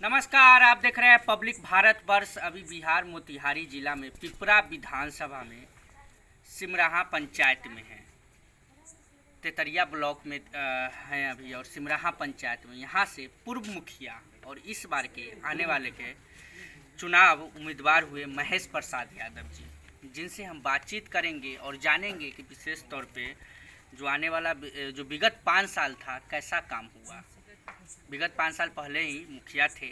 नमस्कार, आप देख रहे हैं पब्लिक भारत वर्ष। अभी बिहार मोतिहारी जिला में पिपरा विधानसभा में सिमराहा पंचायत में है। तेतरिया ब्लॉक में हैं अभी, और सिमराहा पंचायत में यहाँ से पूर्व मुखिया और इस बार के आने वाले के चुनाव उम्मीदवार हुए महेश प्रसाद यादव जी, जिनसे हम बातचीत करेंगे और जानेंगे कि विशेष तौर पे जो आने वाला जो विगत 5 साल था कैसा काम हुआ। विगत 5 साल पहले ही मुखिया थे,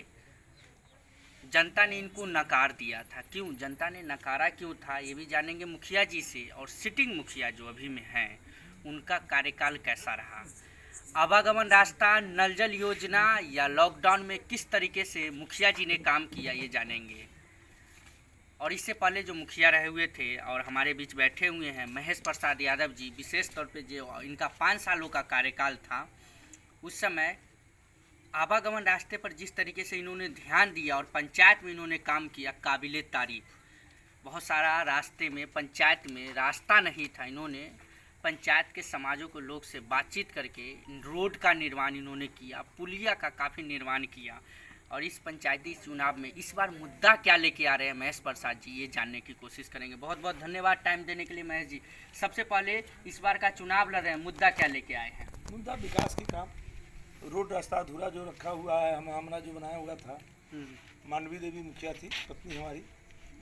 जनता ने इनको नकार दिया था। क्यों जनता ने नकारा क्यों था, ये भी जानेंगे मुखिया जी से। और सिटिंग मुखिया जो अभी में हैं उनका कार्यकाल कैसा रहा, आवागमन रास्ता, नल जल योजना या लॉकडाउन में किस तरीके से मुखिया जी ने काम किया, ये जानेंगे। और इससे पहले जो मुखिया रहे हुए थे और हमारे बीच बैठे हुए हैं महेश प्रसाद यादव जी, विशेष तौर पे जो इनका 5 सालों का कार्यकाल था, उस समय आवागमन रास्ते पर जिस तरीके से इन्होंने ध्यान दिया और पंचायत में इन्होंने काम किया, काबिले तारीफ। बहुत सारा रास्ते में पंचायत में रास्ता नहीं था, इन्होंने पंचायत के समाजों को लोग से बातचीत करके रोड का निर्माण इन्होंने किया, पुलिया का काफ़ी निर्माण किया। और इस पंचायती चुनाव में इस बार मुद्दा क्या लेके आ रहे हैं महेश प्रसाद जी, ये जानने की कोशिश करेंगे। बहुत बहुत धन्यवाद टाइम देने के लिए महेश जी। सबसे पहले इस बार का चुनाव लड़ रहे हैं, मुद्दा क्या लेके आए हैं? मुद्दा विकास की काम, रोड रास्ता अधूरा जो रखा हुआ है, हमारा जो बनाया हुआ था। मानवी देवी मुखिया थी पत्नी हमारी,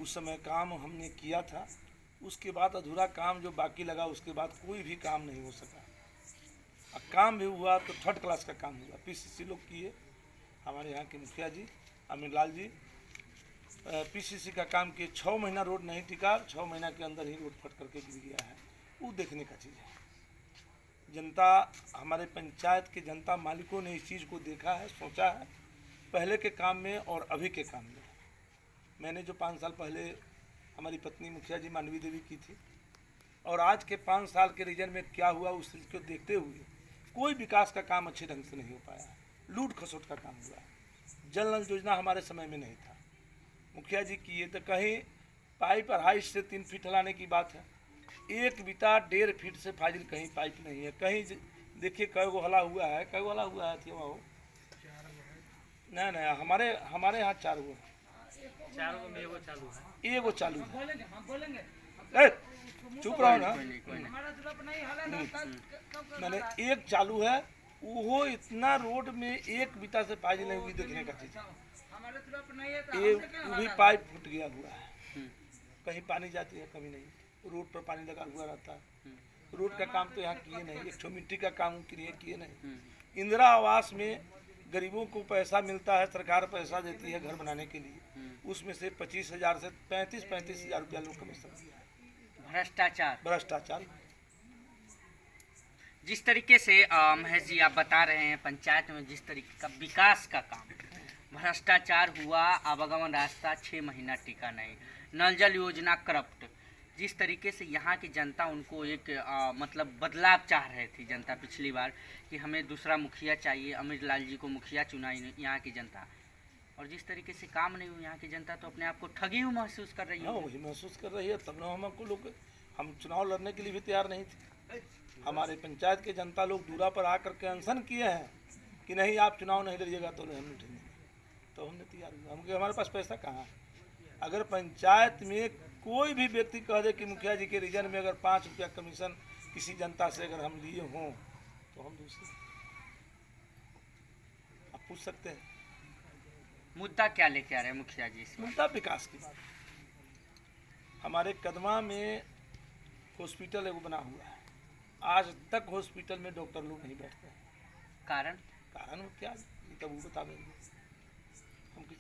उस समय काम हमने किया था। उसके बाद अधूरा काम जो बाकी लगा, उसके बाद कोई भी काम नहीं हो सका। अब काम भी हुआ तो 3rd क्लास का काम हुआ। पीसीसी लोग किए, हमारे यहाँ के मुखिया जी अमीर लाल जी पीसीसी का काम किए। 6 महीना रोड नहीं टिका, 6 महीना के अंदर ही रोड फट करके गिर गया है। वो देखने का चीज़ है। जनता, हमारे पंचायत के जनता मालिकों ने इस चीज़ को देखा है, सोचा है, पहले के काम में और अभी के काम में। मैंने जो 5 साल पहले हमारी पत्नी मुखिया जी मानवी देवी की थी, और आज के 5 साल के रीजन में क्या हुआ, उस चीज़ को देखते हुए कोई विकास का काम अच्छे ढंग से नहीं हो पाया। लूट खसोट का काम हुआ। जल नल योजना हमारे समय में नहीं था, मुखिया जी किए तो कहीं पाइप 2.5 से 3 फीट लाने की बात है, 1 बिता 1.5 फीट से फाजिल कहीं पाइप नहीं है। कहीं देखिए कै गो हला हुआ है, कै गो हला हुआ है थी वो नहीं, हमारे यहाँ 4 गो, 4 गो में एगो चालू है, एगो चालू है। चुप रहो ना। मैंने 1 चालू है, वो इतना रोड में 1 बिता से फाजिल नहीं हुई, देखने का चीज़। ये भी पाइप फूट गया हुआ है, कहीं पानी जाती है कभी नहीं, रोड पर पानी लगा हुआ रहता है। रोड का काम तो यहाँ किए नहीं, 1 मिट्टी का काम किए नहीं। इंदिरा आवास में गरीबों को पैसा मिलता है, सरकार पैसा देती है घर बनाने के लिए, उसमें से 25,000 से 35,000 रुपया लोग कमीशन दिया है। भ्रष्टाचार जिस तरीके से महेश जी आप बता रहे हैं, पंचायत में जिस तरीके का विकास का काम, भ्रष्टाचार हुआ, आवागमन रास्ता 6 महीना टिका नहीं, नल जल योजना करप्ट, जिस तरीके से यहाँ की जनता उनको एक मतलब बदलाव चाह रहे थी जनता पिछली बार कि हमें दूसरा मुखिया चाहिए, अमीर लाल जी को मुखिया चुना यहाँ की जनता, और जिस तरीके से काम नहीं हुआ, यहाँ की जनता तो अपने आप को ठगी हुई महसूस कर रही है। वही महसूस कर रही है, तब ना हमको लोग, हम चुनाव लड़ने के लिए भी तैयार नहीं थे। हमारे पंचायत के जनता लोग दूरा पर आकर के अनशन किए हैं कि नहीं आप चुनाव नहीं लड़िएगा तो हम उठेंगे, तो हमने तैयार हुआ। हमके हमारे पास पैसा कहाँ है? अगर पंचायत में कोई भी व्यक्ति कह दे कि मुखिया जी के रीजन में अगर 5 रुपया कमीशन किसी जनता से अगर हम लिए हों तो हम दूसरे, आप पूछ सकते हैं। मुद्दा क्या लेके आ रहे हैं मुखिया जी? मुद्दा विकास की बात। हमारे कदमा में हॉस्पिटल एगो बना हुआ है, आज तक हॉस्पिटल में डॉक्टर लोग नहीं बैठते हैं। कारण क्या, ये तब वो बता देंगे।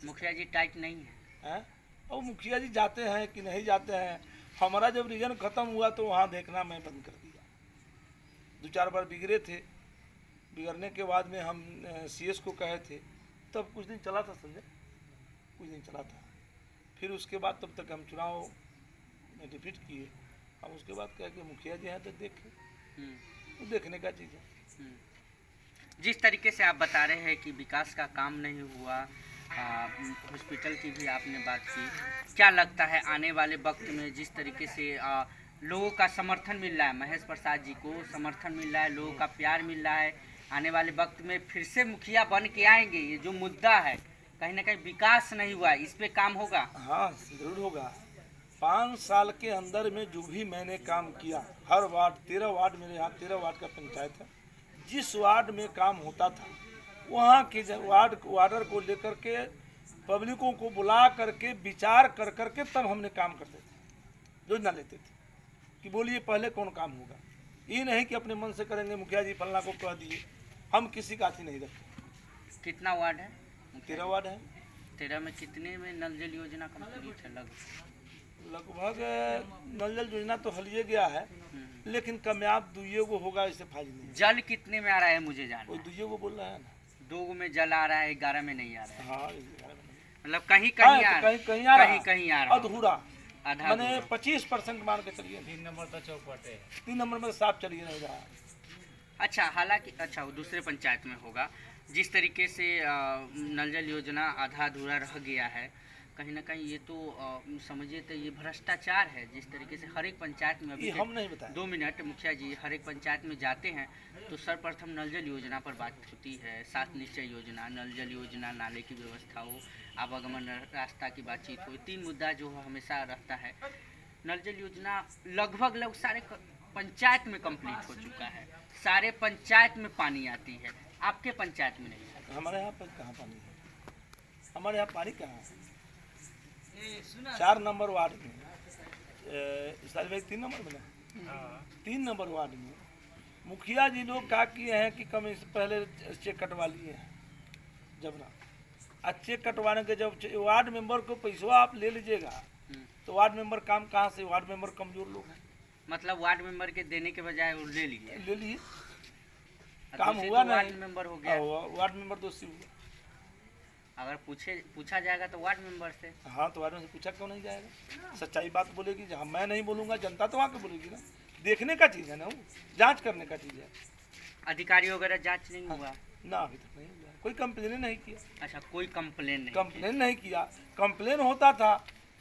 मुखिया जी टाइट नहीं है, और मुखिया जी जाते हैं कि नहीं जाते हैं। हमारा जब रीजन ख़त्म हुआ तो वहाँ देखना मैं बंद कर दिया। 2-4 बार बिगड़े थे, बिगड़ने के बाद में हम CS को कहे थे, तब कुछ दिन चला था, समझे, कुछ दिन चला था। फिर उसके बाद तब तक हम चुनाव में डिफीट किए। हम उसके बाद कहे कि मुखिया जी हैं तो देखें, तो देखने का चीज़ है। जिस तरीके से आप बता रहे हैं कि विकास का काम नहीं हुआ, हॉस्पिटल की भी आपने बात की, क्या लगता है आने वाले वक्त में जिस तरीके से लोगों का समर्थन मिल रहा है, महेश प्रसाद जी को समर्थन मिल रहा है, लोगों का प्यार मिल रहा है, आने वाले वक्त में फिर से मुखिया बन के आएंगे? ये जो मुद्दा है कहीं ना कहीं विकास नहीं हुआ, इस पे काम होगा। हाँ जरूर होगा। 5 साल के अंदर में जो भी मैंने काम किया, हर वार्ड 13 वार्ड मेरे यहाँ 13 वार्ड का पंचायत है, जिस वार्ड में काम होता था वहाँ के वार्डर को लेकर के पब्लिकों को बुला करके विचार कर करके तब हमने काम करते थे, योजना लेते थे कि बोलिए पहले कौन काम होगा। ये नहीं कि अपने मन से करेंगे मुखिया जी फलना को कह दिए, हम किसी का हाथी नहीं रखते। कितना वार्ड है? 13 वार्ड है। 13 में कितने में नल जल योजना कंप्लीट है? लगभग नल जल योजना तो हलिए गया है, लेकिन कामयाब दुइये को होगा, इससे फायदा नहीं। जल कितने में आ रहा है मुझे जानना वो है। दुइये को बोल रहा है ना, 2 में जल आ रहा है, 11 में नहीं आ रहा है। हाँ मतलब कहीं कहीं आ रहा है, कहीं आ रहा है, कहीं आ रहा है, अधूरा, आधा मैंने 25% मान के चलिए। 3 नंबर तो चौपट है, 3 नंबर में साफ चलिए नहीं रहा। अच्छा, हालांकि अच्छा वो दूसरे पंचायत में होगा। जिस तरीके से नल जल योजना आधा अधूरा रह गया है, कहीं ना कहीं ये तो समझिए तो ये भ्रष्टाचार है। जिस तरीके से हर एक पंचायत में अभी ये हम नहीं बताए। 2 मिनट मुखिया जी, हर एक पंचायत में जाते हैं तो सर्वप्रथम नल जल योजना पर बात होती है, 7 निश्चय योजना, नल जल योजना, नाले की व्यवस्था हो, आवागमन रास्ता की बातचीत हो, 3 मुद्दा जो हमेशा रहता है। नल जल योजना लगभग सारे पंचायत में कंप्लीट हो चुका है, सारे पंचायत में पानी आती है, आपके पंचायत में नहीं है। हमारे यहाँ पर कहाँ पानी है? हमारे यहाँ पानी कहाँ है? 4 नंबर वार्ड में, साल में 3 नंबर में ना, 3 नंबर वार्ड में मुखिया जी लोग क्या किए हैं कि कम से पहले चेक कटवा लिए हैं जब ना, चेक कटवाने के जब वार्ड मेंबर को पैसा आप ले लीजिएगा तो वार्ड मेंबर काम कहाँ से? वार्ड मेंबर कमजोर लोग हैं। मतलब वार्ड मेंबर के देने के बजाय वो ले लिए काम हुआ तो नहीं, वार्ड मेंबर हो गया। वार्ड मेंबर दोषी हुआ। अगर पूछा जाएगा तो वार्ड मेंबर से। हाँ तो वार्ड में से पूछा क्यों नहीं जाएगा? सच्चाई बात बोलेगी, जहाँ मैं नहीं बोलूँगा जनता तो आके बोलेगी ना। देखने का चीज़ है ना, वो जांच करने का चीज़ है। अधिकारी वगैरह जांच नहीं हुआ ना, अभी तक नहीं हुआ, कोई कंप्लेन नहीं किया। अच्छा, कोई कंप्लेन नहीं किया। कंप्लेन होता था,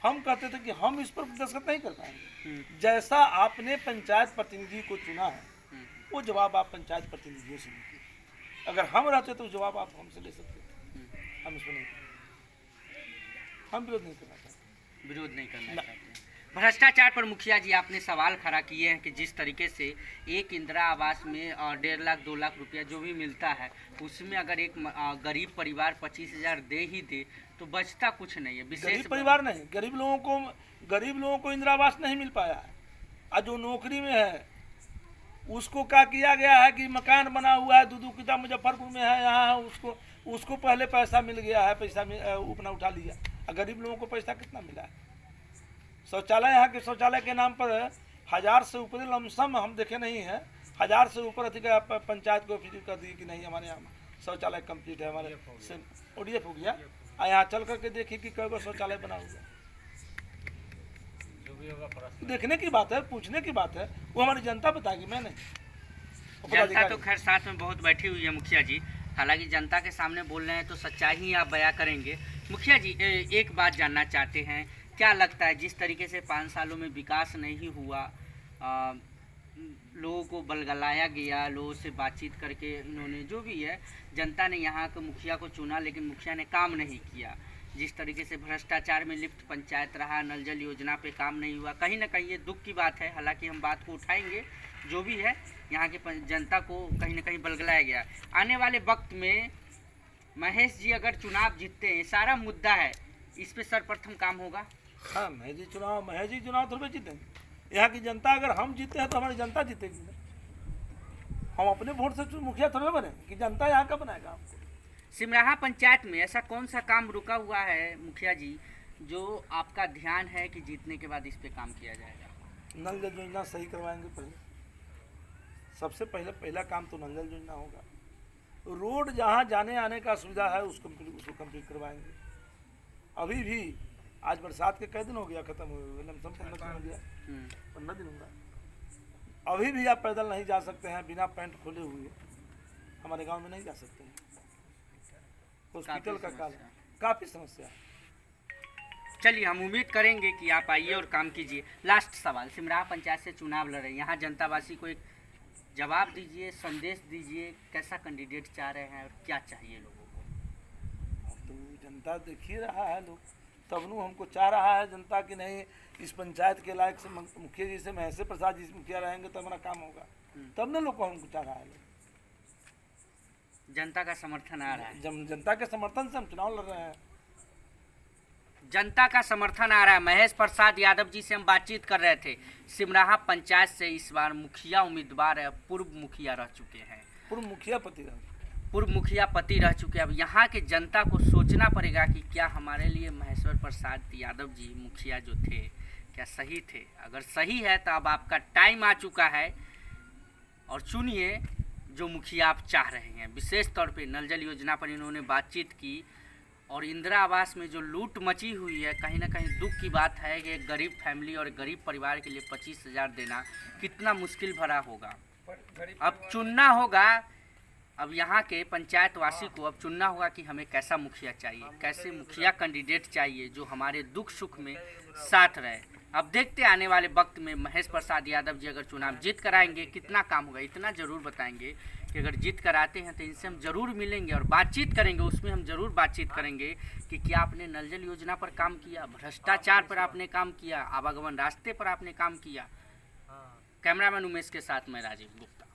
हम कहते थे कि हम इस पर दस्तखत नहीं कर पाएंगे। जैसा आपने पंचायत प्रतिनिधि को चुना है वो जवाब आप पंचायत प्रतिनिधियों से लीजिए। अगर हम रहते तो जवाब आप हमसे ले सकते। हम इसमें नहीं, हम विरोध नहीं करना चाहते। विरोध नहीं करना चाहते। भ्रष्टाचार पर मुखिया जी आपने सवाल खड़ा किए हैं कि जिस तरीके से एक इंदिरा आवास में 1.5 लाख 2 लाख रुपया जो भी मिलता है, उसमें अगर एक गरीब परिवार 25,000 दे ही दे तो बचता कुछ नहीं है। विशेष गरीब परिवार नहीं, गरीब लोगों को इंदिरा आवास नहीं मिल पाया है। और जो नौकरी में है उसको क्या किया गया है कि मकान बना हुआ है, दूधू किता मुजफ्फरपुर में है, यहाँ है, उसको पहले पैसा मिल गया है, पैसा अपना उठा लिया। और गरीब लोगों को पैसा कितना मिला है? शौचालय, यहाँ के शौचालय के नाम पर 1000 से ऊपर लमसम हम देखे नहीं है, 1000 से ऊपर अधिक पंचायत को फीस कर दी कि नहीं हमारे यहाँ शौचालय कंप्लीट है, हमारे ODF हो गया। और यहाँ चल करके देखिए कि कई शौचालय बना हुआ। देखने की बात है, पूछने की बात है, वो हमारी जनता बताएगी, मैं नहीं। जनता तो खैर साथ में बहुत बैठी हुई है मुखिया जी, हालांकि जनता के सामने बोल रहे हैं तो सच्चाई ही आप बयां करेंगे। मुखिया जी एक बात जानना चाहते हैं, क्या लगता है जिस तरीके से 5 सालों में विकास नहीं हुआ, लोगों को बलगलाया गया, लोगों से बातचीत करके इन्होंने जो भी है, जनता ने यहाँ के मुखिया को चुना लेकिन मुखिया ने काम नहीं किया, जिस तरीके से भ्रष्टाचार में लिप्त पंचायत रहा, नल जल योजना पे काम नहीं हुआ, कहीं ना कहीं ये दुख की बात है। हालांकि हम बात को उठाएंगे, जो भी है यहाँ की जनता को कहीं ना कहीं बलगलाया गया। आने वाले वक्त में महेश जी अगर चुनाव जीतते हैं, सारा मुद्दा है इस पे सर्वप्रथम काम होगा। हाँ, महेश जी चुनाव थोड़े जीतेंगे। यहाँ की जनता, अगर हम जीते हैं तो हमारी जनता जीतेगी। हम अपने वोट से मुखिया थोड़े बने कि जनता यहाँ का बनाएगा हमको। सिमराहा पंचायत में ऐसा कौन सा काम रुका हुआ है मुखिया जी जो आपका ध्यान है कि जीतने के बाद इस पे काम किया जाएगा? नल जल योजना सही करवाएंगे पहले, सबसे पहला काम तो नल जल योजना होगा। रोड जहाँ जाने आने का सुविधा है उसको कंप्लीट करवाएंगे। अभी भी आज बरसात के कई दिन हो गया, खत्म हो गया, 15 दिन हो गया, 15 दिन होगा। अभी भी आप पैदल नहीं जा सकते हैं बिना पैंट खोले हुए, हमारे गांव में नहीं जा सकते हैं। हॉस्पिटल का काफ़ी समस्या है। चलिए, हम उम्मीद करेंगे कि आप आइए और काम कीजिए। लास्ट सवाल, सिमराहा पंचायत से चुनाव लड़ रहे हैं, यहाँ जनतावासी को एक जवाब दीजिए, संदेश दीजिए, कैसा कैंडिडेट चाह रहे हैं और क्या चाहिए लोगों को? तो जनता देख ही रहा है लोग, तब नु हमको चाह रहा है जनता कि नहीं इस पंचायत के लायक से मुखिया जी से महेश प्रसाद जी मुखिया रहेंगे तो हमारा काम होगा, तब ना लोग को हमको चाह रहा है लोग। जनता का समर्थन आ रहा है, जनता के समर्थन से हम चुनाव लड़ रहे हैं। जनता का समर्थन आ रहा है। महेश प्रसाद यादव जी से हम बातचीत कर रहे थे। सिमराहा पंचायत से इस बार मुखिया उम्मीदवार है, पूर्व मुखिया रह चुके हैं, पूर्व मुखिया पति रह चुके हैं। अब यहाँ के जनता को सोचना पड़ेगा कि क्या हमारे लिए महेश्वर प्रसाद यादव जी मुखिया जो थे क्या सही थे। अगर सही है तो अब आपका टाइम आ चुका है और चुनिए जो मुखिया आप चाह रहे हैं। विशेष तौर पे नल जल योजना पर इन्होंने बातचीत की और इंदिरा आवास में जो लूट मची हुई है, कहीं ना कहीं दुख की बात है कि एक गरीब फैमिली और गरीब परिवार के लिए 25,000 देना कितना मुश्किल भरा होगा। अब चुनना होगा, अब यहाँ के पंचायतवासी को अब चुनना होगा कि हमें कैसा मुखिया चाहिए, कैसे मुखिया कैंडिडेट चाहिए जो हमारे दुख सुख में साथ रहे। अब देखते आने वाले वक्त में महेश प्रसाद यादव जी अगर चुनाव जीत कर आएंगे कितना काम होगा। इतना ज़रूर बताएंगे कि अगर जीत कर आते हैं तो इनसे हम ज़रूर मिलेंगे और बातचीत करेंगे। उसमें हम ज़रूर बातचीत करेंगे कि क्या आपने नल जल योजना पर काम किया, भ्रष्टाचार पर आपने काम किया, आवागमन रास्ते पर आपने काम किया। कैमरामैन उमेश के साथ मैं राजीव गुप्ता।